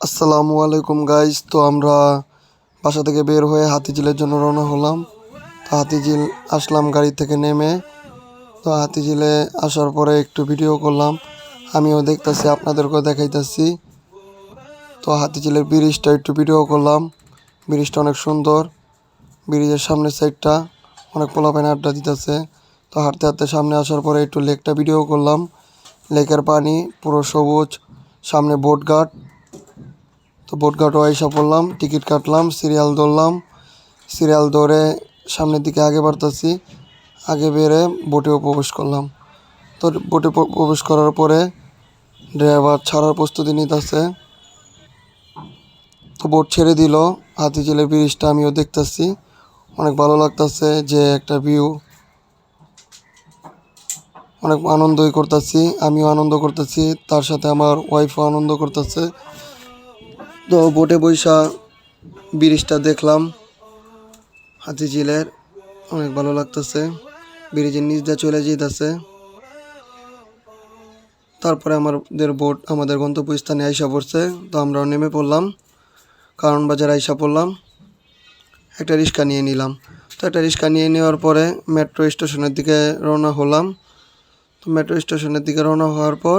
আসসালামু আলাইকুম গাইজ। তো আমরা বাসা থেকে বের হয়ে হাতিঝিলের জন্য রওনা হলাম। তো হাতিঝিল আসলাম গাড়ি থেকে নেমে। তো হাতিঝিলে আসার পরে একটু ভিডিও করলাম, আমিও দেখতেছি, আপনাদেরকেও দেখাইতেছি। তো হাতিঝিলের ব্রিজটা একটু ভিডিও করলাম। ব্রিজটা অনেক সুন্দর। ব্রিজের সামনের সাইডটা অনেক পোলাপাইন আড্ডা দিতেছে। তো হাঁটতে হাঁটতে সামনে আসার পরে একটু লেকটা ভিডিও করলাম। লেকের পানি পুরো সবুজ, সামনে বোট ঘাট। তো বোট ঘাটও আইসা পড়লাম, টিকিট কাটলাম, সিরিয়াল ধরলাম। সিরিয়াল ধরে সামনের দিকে আগে বাড়তেছি। আগে বেড়ে বোটেও প্রবেশ করলাম। তো বোটে প্রবেশ করার পরে ড্রাইভার ছাড়ার প্রস্তুতি নিতেছে। তো বোট ছেড়ে দিল। হাতিঝিলের ব্রিজটা আমিও দেখতেছি, অনেক ভালো লাগতেছে যে একটা ভিউ। অনেক আনন্দই করতেছি, আমিও আনন্দ করতেছি, তার সাথে আমার ওয়াইফও আনন্দ করতেছে। তো বোটে বৈশা ব্রিজটা দেখলাম হাতিঝিলের, অনেক ভালো লাগতেছে। ব্রিজের নিচ দিয়ে চলে যেতেছে। তারপরে আমাদের বোট আমাদের গন্তব্যস্থানে আইসা পড়ছে। তো আমরাও নেমে পড়লাম, কারণ বাজার আইসা পড়লাম। একটা রিক্সা নিয়ে নিলাম। তো একটা রিক্সা নিয়ে নেওয়ার পরে মেট্রো স্টেশনের দিকে রওনা হলাম। তো মেট্রো স্টেশনের দিকে রওনা হওয়ার পর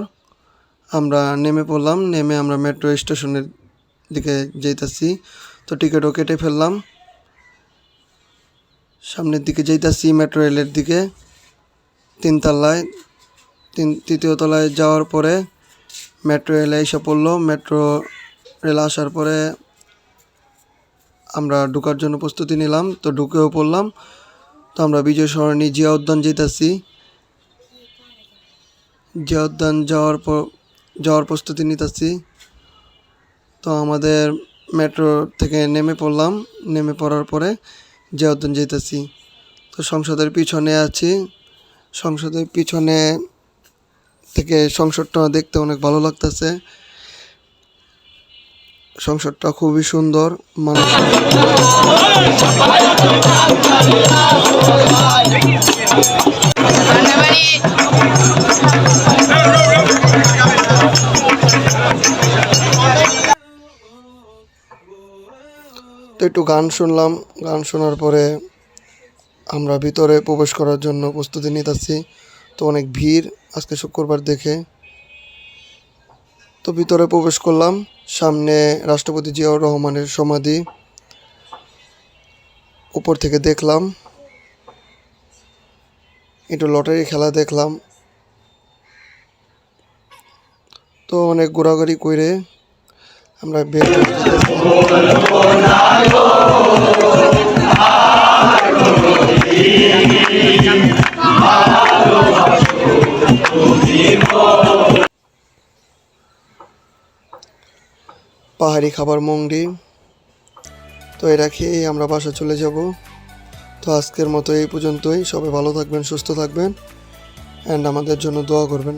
আমরা নেমে পড়লাম। নেমে আমরা মেট্রো স্টেশনের দিকে যেতেছি। তো টিকিটও কেটে ফেললাম। সামনের দিকে যেতেছি মেট্রো রেলের দিকে, তিনতলায়। তৃতীয় তলায় যাওয়ার পরে মেট্রো রেলে এসে পড়লো। মেট্রো রেল আসার পরে আমরা ঢোকার জন্য প্রস্তুতি নিলাম। তো ঢুকেও পড়লাম। তো আমরা বিজয় সরণি জিয়া উদ্যান যেতেছি। জিয়া উদ্যান যাওয়ার প্রস্তুতি নিতেছি। তো আমাদের মেট্রো থেকে নেমে পড়লাম। নেমে পড়ার পরে জিয়া উদ্যান যেতেছি। তো সংসদের পিছনে আছি। সংসদের পিছনে থেকে সংসদটা দেখতে অনেক ভালো লাগতেছে। সংসদটা খুবই সুন্দর। মানুষ তো একটু গান শুনলাম। গান শোনার পরে আমরা ভিতরে প্রবেশ করার জন্য প্রস্তুতি নিতেছি। তো অনেক ভিড় আজকে শুক্রবার দেখে। তো ভিতরে প্রবেশ করলাম। সামনে রাষ্ট্রপতি জিয়াউর রহমানের সমাধি উপর থেকে দেখলাম। একটু লটারি খেলা দেখলাম। তো অনেক ঘোরাঘুরি করে আমরা বের পাহাড়ি খাবার মংডি। তো এটা খেয়েই আমরা বাসা চলে যাব। তো আজকের মতো এই পর্যন্তই। সবাই ভালো থাকবেন, সুস্থ থাকবেন, অ্যান্ড আমাদের জন্য দোয়া করবেন।